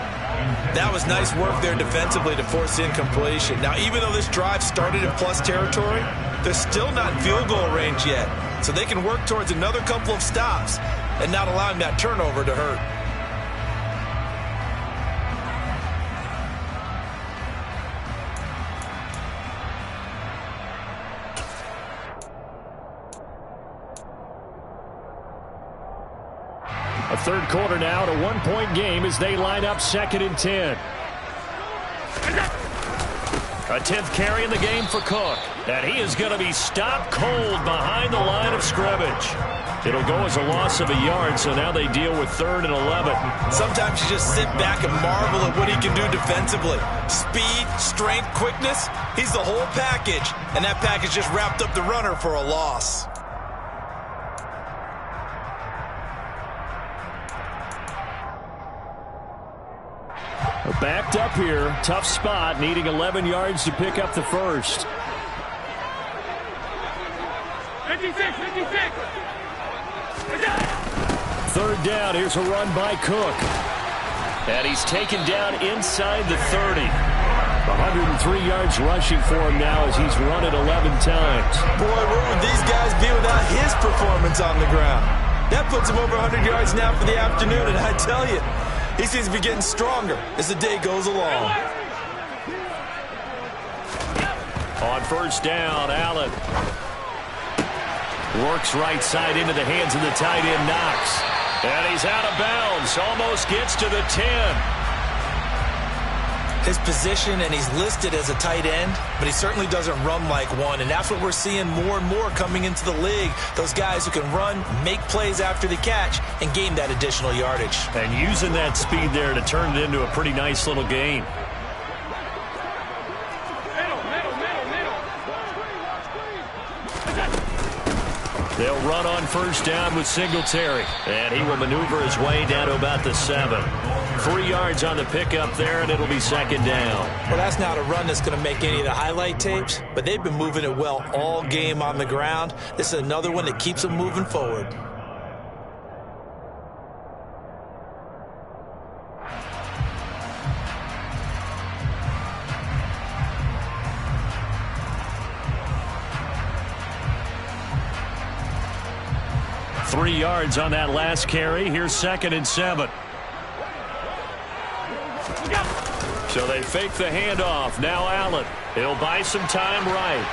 That was nice work there defensively to force incompletion. Now, even though this drive started in plus territory, they're still not in field goal range yet. So they can work towards another couple of stops and not allowing that turnover to hurt. A 3rd quarter now, to 1-point game as they line up 2nd and 10. A 10th carry in the game for Cook. And he is going to be stopped cold behind the line of scrimmage. It'll go as a loss of a yard, so now they deal with 3rd and 11. Sometimes you just sit back and marvel at what he can do defensively. Speed, strength, quickness, he's the whole package. And that package just wrapped up the runner for a loss. A backed up here. Tough spot, needing 11 yards to pick up the first. 56. Third down. Here's a run by Cook. And he's taken down inside the 30. 103 yards rushing for him now as he's run it 11 times. Boy, where would these guys be without his performance on the ground? That puts him over 100 yards now for the afternoon, and I tell you, he seems to be getting stronger as the day goes along. On first down, Allen works right side into the hands of the tight end, Knox. And he's out of bounds, almost gets to the 10. His position, and he's listed as a tight end, but he certainly doesn't run like one, and that's what we're seeing more and more coming into the league. Those guys who can run, make plays after the catch, and gain that additional yardage. And using that speed there to turn it into a pretty nice little game. They'll run on first down with Singletary. And he will maneuver his way down to about the 7. 3 yards on the pickup there, and it'll be second down. Well, that's not a run that's going to make any of the highlight tapes, but they've been moving it well all game on the ground. This is another one that keeps them moving forward. Three yards on that last carry. Here's second and 7. So they fake the handoff. Now Allen. He'll buy some time right.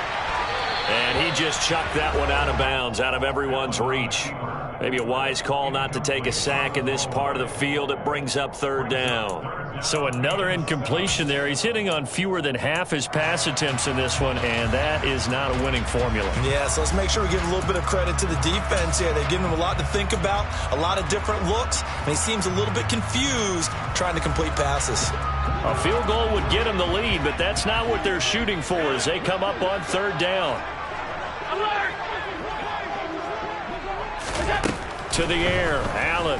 And he just chucked that one out of bounds, out of everyone's reach. Maybe a wise call not to take a sack in this part of the field. It brings up third down. So another incompletion there. He's hitting on fewer than half his pass attempts in this one, and that is not a winning formula. Yeah, so let's make sure we give a little bit of credit to the defense here. They've given him a lot to think about, a lot of different looks, and he seems a little bit confused trying to complete passes. A field goal would get him the lead, but that's not what they're shooting for as they come up on third down. To the air, Allen.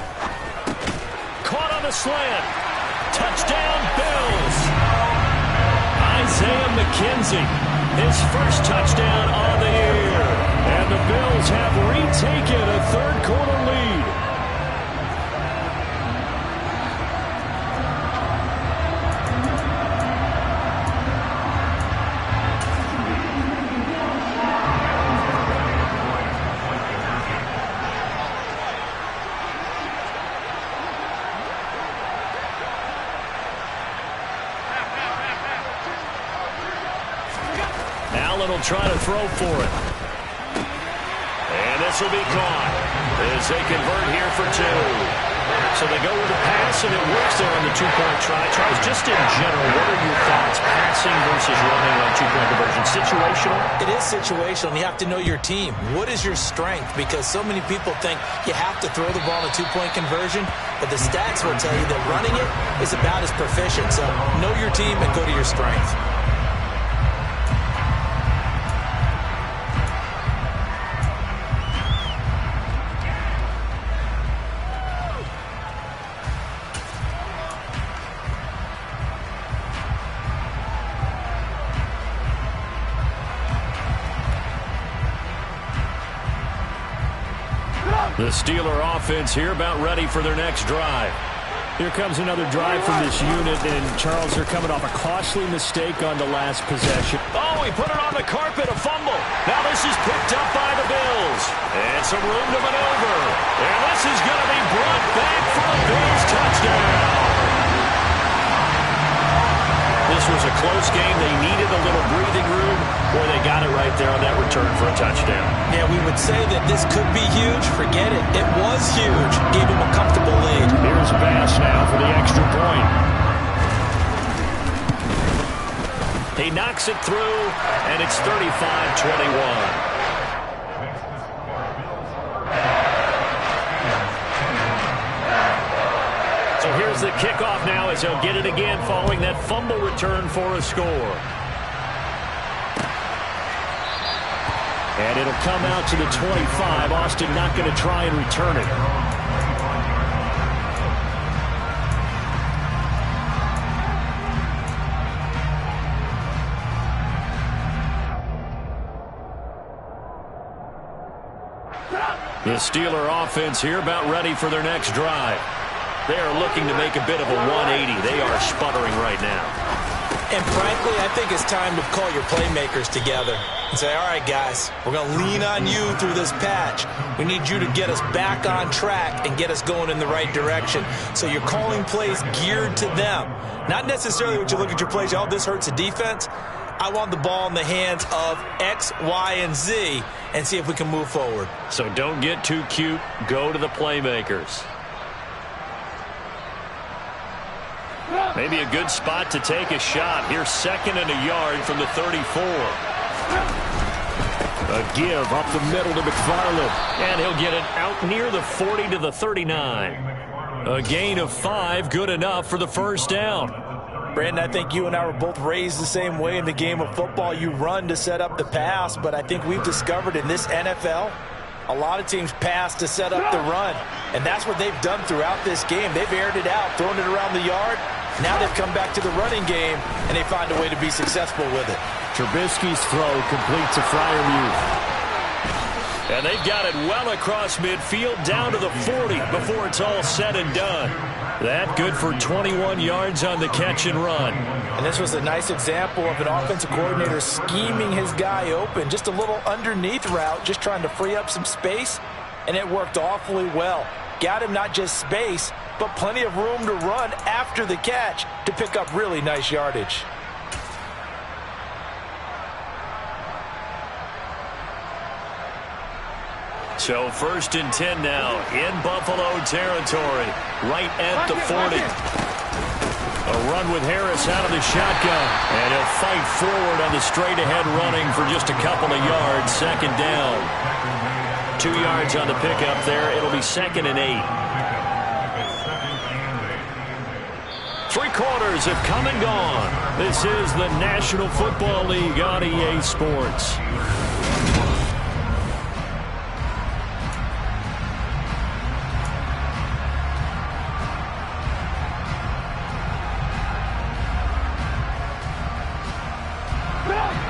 Caught on the slant. Touchdown, Bills. Isaiah McKenzie, his first touchdown on the year. And the Bills have retaken a third-quarter lead. Allen will try to throw for it. And this will be caught as they convert here for 2. So they go with the pass, and it works there on the two-point try. Charles, just in general, what are your thoughts, passing versus running on two-point conversion? Situational? It is situational. You have to know your team. What is your strength? Because so many people think you have to throw the ball in a two-point conversion, but the stats will tell you that running it is about as proficient. So know your team and go to your strength. The Steeler offense here about ready for their next drive. Here comes another drive from this unit, and Charles, they're coming off a costly mistake on the last possession. Oh, he put it on the carpet, a fumble. Now this is picked up by the Bills. And some room to maneuver. And this is going to be brought back for a Bills touchdown. This was a close game. They needed a little breathing room. Boy, they got it right there on that return for a touchdown. Yeah, we would say that this could be huge. Forget it. It was huge. Gave him a comfortable lead. Here's Bass now for the extra point. He knocks it through, and it's 35-21. So here's the kickoff now as he'll get it again following that fumble return for a score. And it'll come out to the 25. Austin not going to try and return it. The Steeler offense here about ready for their next drive. They are looking to make a bit of a 180. They are sputtering right now. And frankly, I think it's time to call your playmakers together and say, all right, guys, we're going to lean on you through this patch. We need you to get us back on track and get us going in the right direction. So you're calling plays geared to them. Not necessarily what you look at your plays, oh, this hurts the defense. I want the ball in the hands of X, Y, and Z and see if we can move forward. So don't get too cute. Go to the playmakers. Maybe a good spot to take a shot. Here's 2nd and a yard from the 34. A give up the middle to McFarland. And he'll get it out near the 40 to the 39. A gain of 5, good enough for the first down. Brandon, I think you and I were both raised the same way in the game of football. You run to set up the pass, but I think we've discovered in this NFL, a lot of teams pass to set up the run. And that's what they've done throughout this game. They've aired it out, thrown it around the yard. Now they've come back to the running game, and they find a way to be successful with it. Trubisky's throw complete to Freiermuth. And they've got it well across midfield down to the 40 before it's all said and done. That good for 21 yards on the catch and run. And this was a nice example of an offensive coordinator scheming his guy open. Just a little underneath route, just trying to free up some space, and it worked awfully well. Got him not just space, but plenty of room to run after the catch to pick up really nice yardage. So 1st and 10 now in Buffalo territory, right at the 40. A run with Harris out of the shotgun, and he'll fight forward on the straight-ahead running for just a couple of yards, 2nd down. 2 yards on the pickup there. It'll be 2nd and 8. 3 quarters have come and gone. This is the National Football League on EA Sports.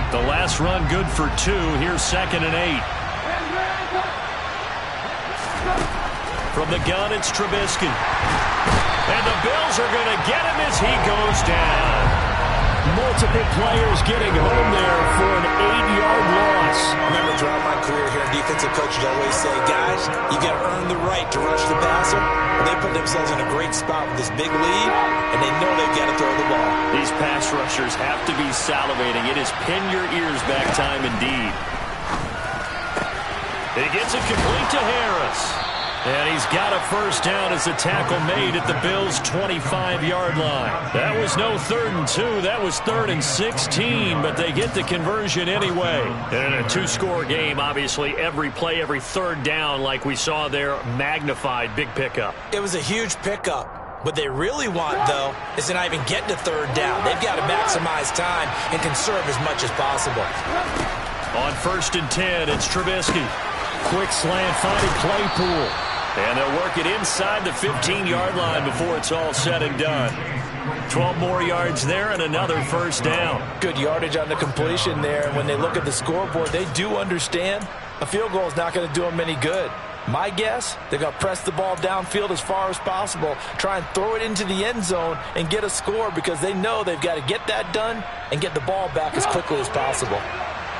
The last run good for 2. Here's 2nd and 8. From the gun, it's Trubisky. And the Bills are going to get him as he goes down. Multiple players getting home there for an 8-yard loss. I remember throughout my career here, defensive coaches always say, guys, you got to earn the right to rush the passer. And they put themselves in a great spot with this big lead, and they know they've got to throw the ball. These pass rushers have to be salivating. It is pin your ears back time indeed. He gets it complete to Harris. And he's got a first down as the tackle made at the Bills' 25-yard line. That was no 3rd and 2. That was 3rd and 16, but they get the conversion anyway. And in a 2-score game, obviously, every play, every 3rd down, like we saw there, magnified. Big pickup. It was a huge pickup. What they really want, though, is to not even get to 3rd down. They've got to maximize time and conserve as much as possible. On 1st and 10, it's Trubisky. Quick slant, finding Claypool. And they'll work it inside the 15-yard line before it's all said and done. 12 more yards there and another first down. Good yardage on the completion there. And when they look at the scoreboard, they do understand a field goal is not going to do them any good. My guess, they're going to press the ball downfield as far as possible, try and throw it into the end zone and get a score because they know they've got to get that done and get the ball back as quickly as possible.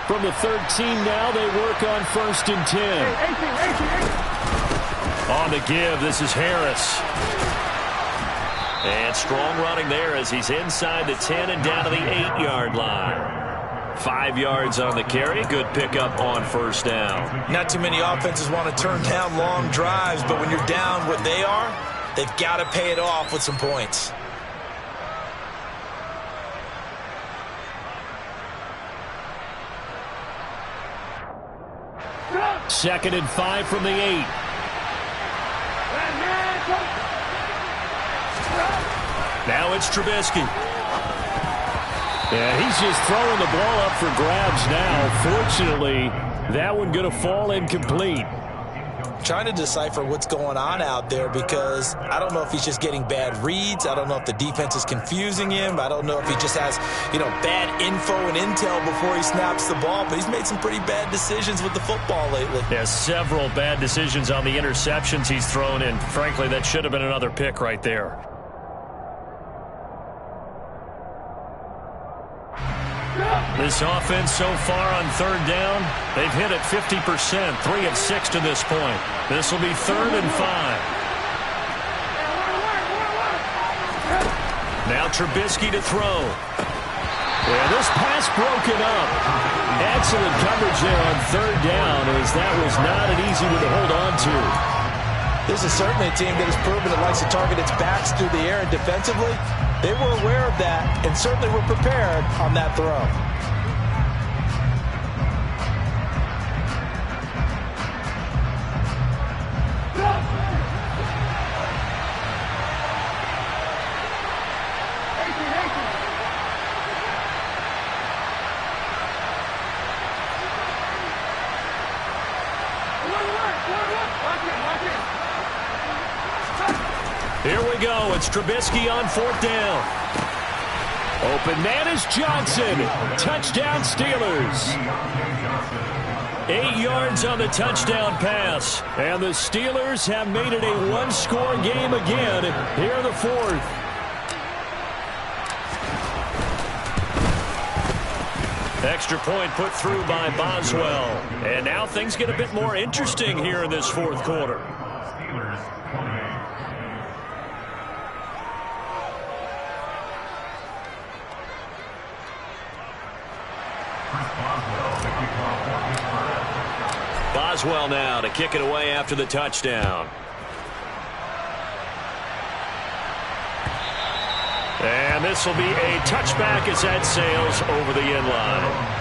From the 13 now, they work on 1st and 10. On the give, this is Harris. And strong running there as he's inside the 10 and down to the 8-yard line. 5 yards on the carry. Good pickup on first down. Not too many offenses want to turn down long drives, but when you're down what they are, they've got to pay it off with some points. Second and 5 from the 8. Now it's Trubisky. Yeah, he's just throwing the ball up for grabs now. Fortunately, that one going to fall incomplete. trying to decipher what's going on out there, because I don't know if he's just getting bad reads. I don't know if the defense is confusing him. I don't know if he just has, bad info and intel before he snaps the ball, but he's made some pretty bad decisions with the football lately. Yeah, several bad decisions on the interceptions he's thrown in. Frankly, that should have been another pick right there. This offense so far on third down, they've hit it 50%, 3 of 6 to this point. This will be 3rd and 5. Now Trubisky to throw. Yeah, this pass broken up. Excellent coverage there on third down, as that was not an easy one to hold on to. This is certainly a team that has proven it likes to target its backs through the air, and defensively, they were aware of that and certainly were prepared on that throw. Here we go. It's Trubisky on 4th down. Open man is Johnson. Touchdown Steelers. 8 yards on the touchdown pass. And the Steelers have made it a one-score game again here in the 4th. Extra point put through by Boswell. And now things get a bit more interesting here in this 4th quarter. Boswell now to kick it away after the touchdown. And this will be a touchback as that sails over the end line.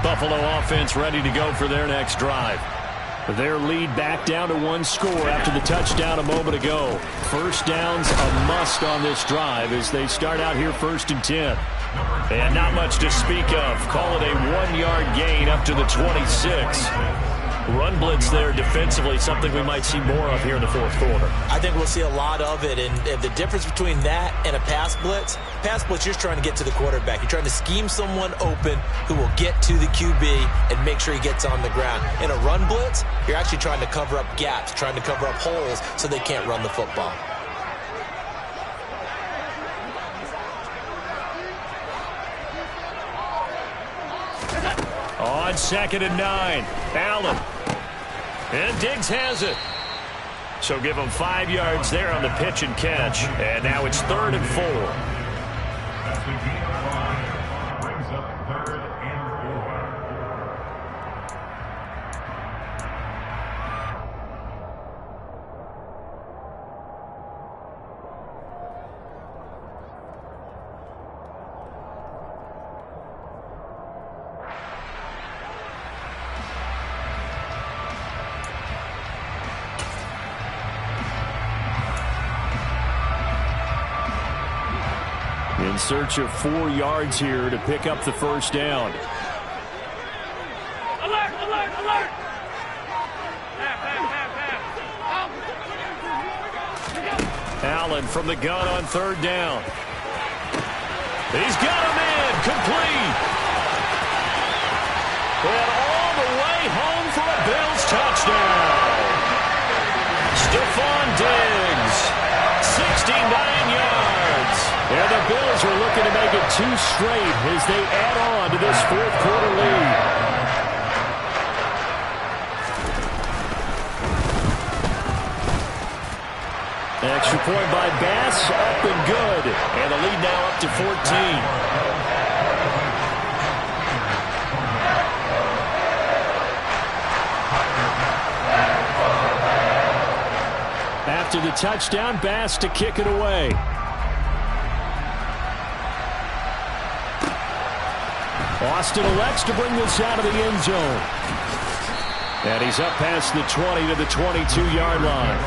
Buffalo offense ready to go for their next drive. Their lead back down to 1 score after the touchdown a moment ago. First down's a must on this drive as they start out here 1st and 10. And not much to speak of. Call it a 1-yard gain up to the 26. Run blitz there defensively, something we might see more of here in the 4th quarter. I think we'll see a lot of it, and the difference between that and a pass blitz, you're just trying to get to the quarterback. You're trying to scheme someone open who will get to the QB and make sure he gets on the ground. In a run blitz, you're actually trying to cover up gaps, trying to cover up holes so they can't run the football. On 2nd and 9, Allen. And Diggs has it. So give him 5 yards there on the pitch and catch. And now it's 3rd and 4. Brings up 3rd and 4. In search of 4 yards here to pick up the first down. Alert, alert, alert! Allen from the gun on 3rd down. He's got him in, complete. And all the way home for a Bills touchdown. Stephon Diggs, 69 yards. And the Bills are looking to make it 2 straight as they add on to this 4th quarter lead. Extra point by Bass, up and good. And the lead now up to 14. After the touchdown, Bass to kick it away. Austin elects to bring this out of the end zone. And he's up past the 20 to the 22-yard line.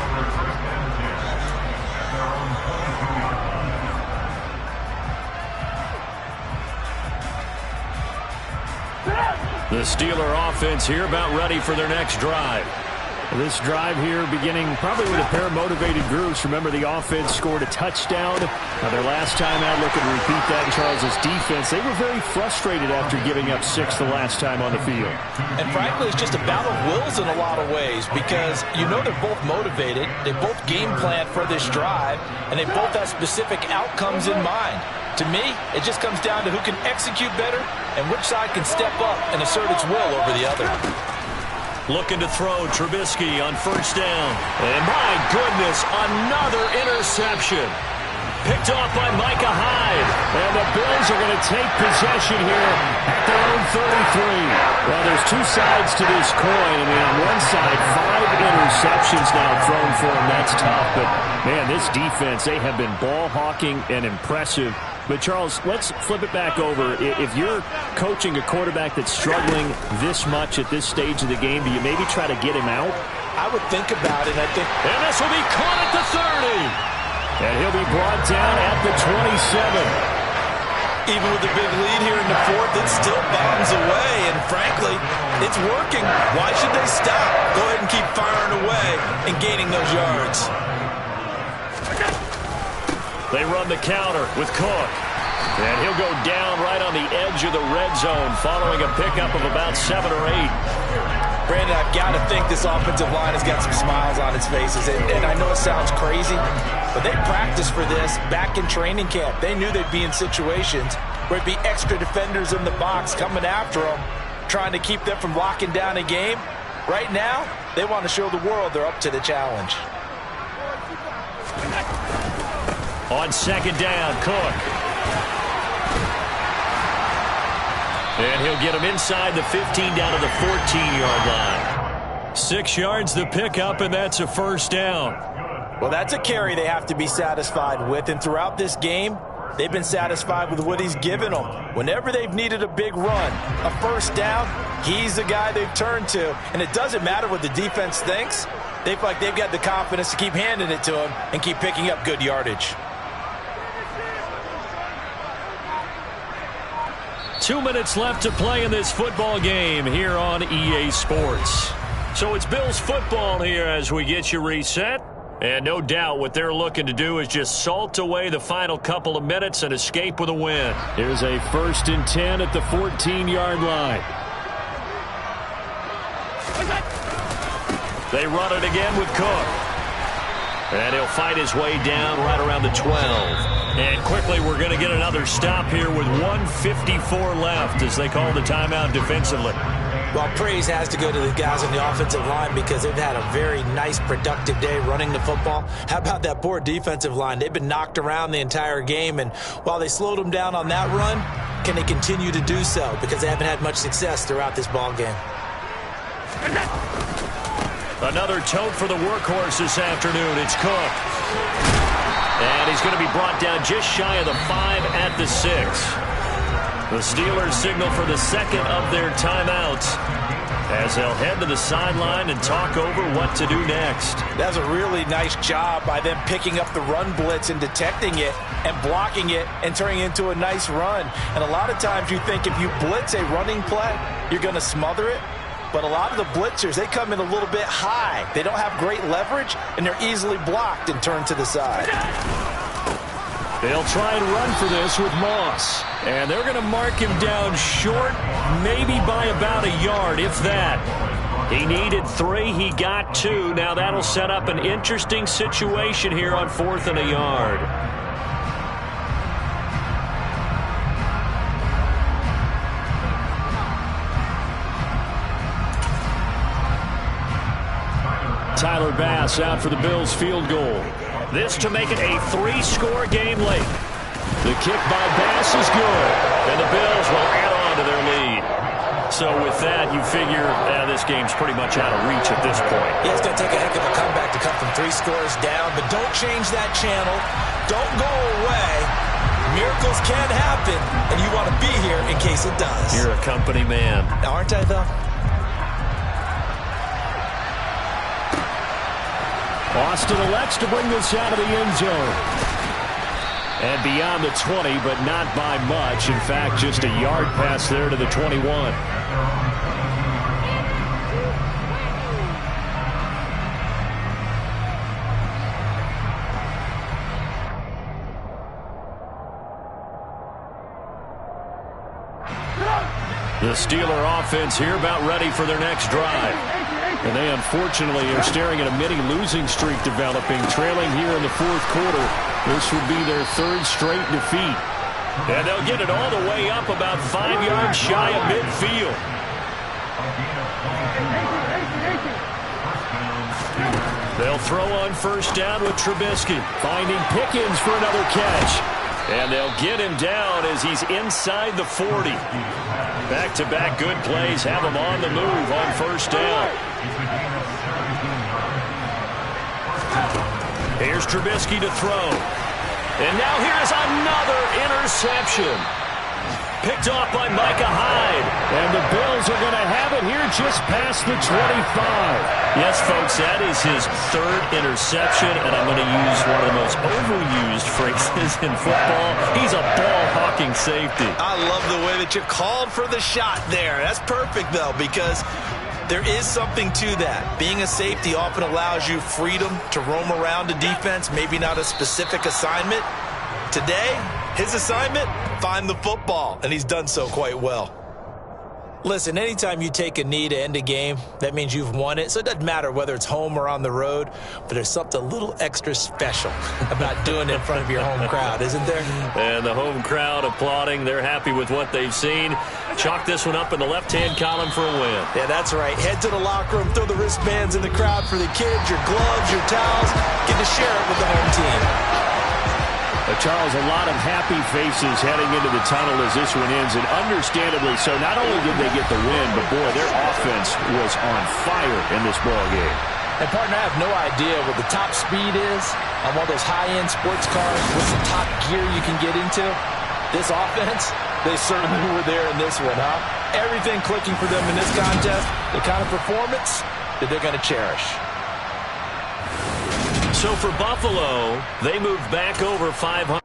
The Steeler offense here about ready for their next drive. This drive here beginning probably with a pair of motivated groups. Remember, the offense scored a touchdown. Their last time out, looking to repeat that in Charles' defense. They were very frustrated after giving up 6 the last time on the field. And frankly, it's just a battle of wills in a lot of ways because you know they're both motivated. They both game plan for this drive, and they both have specific outcomes in mind. To me, it just comes down to who can execute better and which side can step up and assert its will over the other. Looking to throw, Trubisky on first down. And my goodness, another interception. Picked off by Micah Hyde. And the Bills are going to take possession here at their own 33. Well, there's two sides to this coin. I mean, on one side, 5 interceptions now thrown for him. That's tough. But, man, this defense, they have been ball hawking and impressive. But, Charles, let's flip it back over. If you're coaching a quarterback that's struggling this much at this stage of the game, do you maybe try to get him out? I would think about it. And this will be caught at the 30. And he'll be brought down at the 27. Even with the big lead here in the fourth, it still bombs away. And frankly, it's working. Why should they stop? Go ahead and keep firing away and gaining those yards. They run the counter with Cook. And he'll go down right on the edge of the red zone following a pickup of about 7 or 8. Brandon, I've got to think this offensive line has got some smiles on its faces. And I know it sounds crazy, but they practiced for this back in training camp. They knew they'd be in situations where it'd be extra defenders in the box coming after them, trying to keep them from locking down a game. Right now, they want to show the world they're up to the challenge. On second down, Cook. And he'll get him inside the 15 down to the 14-yard line. 6 yards the pickup, and that's a first down. Well, that's a carry they have to be satisfied with. And throughout this game, they've been satisfied with what he's given them. Whenever they've needed a big run, a first down, he's the guy they've turned to. And it doesn't matter what the defense thinks. They feel like they've got the confidence to keep handing it to him and keep picking up good yardage. 2 minutes left to play in this football game here on EA Sports. So it's Bills football here as we get you reset. And no doubt what they're looking to do is just salt away the final couple of minutes and escape with a win. Here's a 1st and 10 at the 14-yard line. They run it again with Cook. And he'll fight his way down right around the 12. And quickly we're going to get another stop here with 1:54 left as they call the timeout defensively. Well, praise has to go to the guys on the offensive line because they've had a very nice, productive day running the football. How about that poor defensive line? They've been knocked around the entire game, and while they slowed them down on that run, can they continue to do so? Because they haven't had much success throughout this ball game. Another tote for the workhorse this afternoon. It's Cook. And he's going to be brought down just shy of the 5 at the 6. The Steelers signal for the second of their timeouts as they'll head to the sideline and talk over what to do next. That was a really nice job by them picking up the run blitz and detecting it and blocking it and turning it into a nice run. And a lot of times you think if you blitz a running play, you're going to smother it. But a lot of the blitzers, they come in a little bit high. They don't have great leverage, and they're easily blocked and turned to the side. They'll try and run for this with Moss. And they're going to mark him down short, maybe by about a yard, if that. He needed 3. He got 2. Now that'll set up an interesting situation here on 4th and a yard. Tyler Bass out for the Bills field goal. This to make it a 3-score game late. The kick by Bass is good, and the Bills will add on to their lead. So with that, you figure this game's pretty much out of reach at this point. Yeah, it's going to take a heck of a comeback to come from 3 scores down, but don't change that channel. Don't go away. Mere Miracles can happen, and you want to be here in case it does. You're a company man. Aren't I, though? Austin elects to bring this out of the end zone. And beyond the 20, but not by much. In fact, just a yard pass there to the 21. The Steeler offense here about ready for their next drive. And they unfortunately are staring at a mini losing streak developing, trailing here in the fourth quarter. This would be their third straight defeat. And they'll get it all the way up about 5 yards shy of midfield. They'll throw on first down with Trubisky, finding Pickens for another catch. And they'll get him down as he's inside the 40. Back-to-back good plays have him on the move on first down. Here's Trubisky to throw. And now here's another interception. Picked off by Micah Hyde. And the Bills are going to have it here just past the 25. Yes, folks, that is his third interception, and I'm going to use one of the most overused phrases in football. He's a ball-hawking safety. I love the way that you called for the shot there. That's perfect, though, because there is something to that. Being a safety often allows you freedom to roam around a defense, maybe not a specific assignment. Today, his assignment, find the football, and he's done so quite well. Listen, anytime you take a knee to end a game, that means you've won it. So it doesn't matter whether it's home or on the road, but there's something a little extra special about doing it in front of your home crowd, isn't there? And the home crowd applauding. They're happy with what they've seen. Chalk this one up in the left-hand column for a win. Yeah, that's right. Head to the locker room, throw the wristbands in the crowd for the kids, your gloves, your towels. Get to share it with the home team. Charles, a lot of happy faces heading into the tunnel as this one ends, and understandably so. Not only did they get the win, but boy, their offense was on fire in this ball game. And partner, I have no idea what the top speed is on one of those high-end sports cars. What's the top gear you can get into? This offense, they certainly were there in this one, huh? Everything clicking for them in this contest, the kind of performance that they're going to cherish. So for Buffalo, they moved back over 500.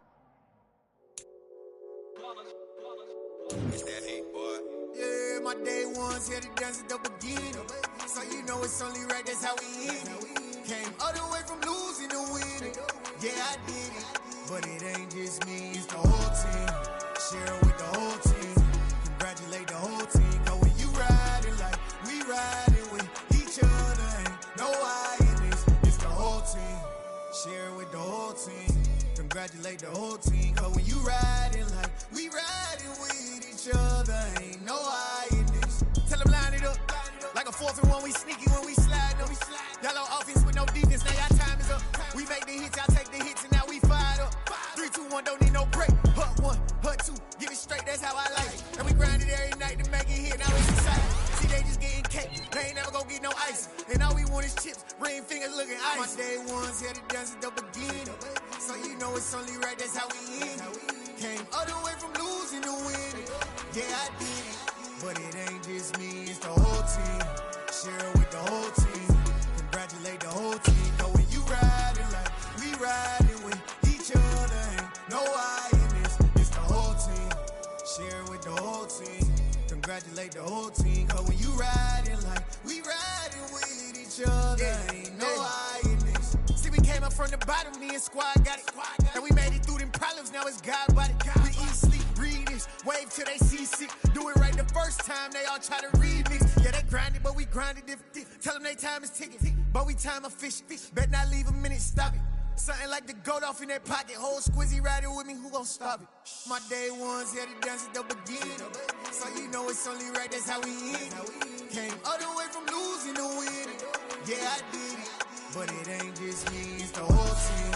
Yeah, my day ones here to dance at the beginning. So you know it's only right, that's how we end it. Came all the way from losing to winning. Yeah, I did it. But it ain't just me, it's the whole team. Share it with the whole team. Congratulate the whole team. Cause when you riding like we riding with each other, ain't no I in this. It's the whole team. Share it with the whole team. Congratulate the whole team. Cause when you riding like we riding with each other, ain't no I in this. Tell them line it up. Like a 4th and 1, we sneaky when we slide them. Y'all on offense with no defense, now y'all time is up. We make the hits, y'all take the hits, and now we fired up. 3, 2, 1, don't need no break. Hut 1, hut 2, give it straight, that's how I like it. And we grind it every night to make it hit, now it's exciting. See, they just getting cake, they ain't never gonna get no ice. And all we want is chips, ring fingers looking ice. My day ones here to dance at the beginning. So you know it's only right, that's how we end it. Came all the way from losing to winning. Yeah, I did it. But it ain't just me, it's the whole team. Share it with the whole team. Congratulate the whole team. Cause when you riding like we riding with each other, ain't no I in this. It's the whole team. Share it with the whole team. Congratulate the whole team. Cause when you riding like we riding with each other, ain't no I in this. See, we came up from the bottom, me and squad got it. And we made it through them problems, now it's God body. We eat, sleep, breathe this, wave till they see sick. Do it right the first time, they all try to remix. Yeah, they grinded, but we grinded different. Tell them they time is ticking, but we time a fish. Bet not leave a minute, stop it. Something like the goat off in their pocket. Whole squizzy riding with me, who gon' stop it? My day ones here to dance at the beginning. So you know it's only right, that's how we end it. Came all the way from losing to winning. Yeah, I did it. But it ain't just me, it's the whole team.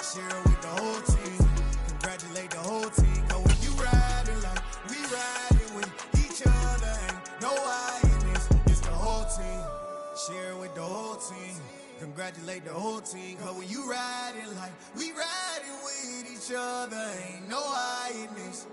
Share it with the whole team. Congratulate the whole team. Cause when you riding like we riding with each other, ain't no I in this. It's the whole team. Share it with the whole team. congratulate the whole team. Cause when you riding like we riding with each other, ain't no hiding this.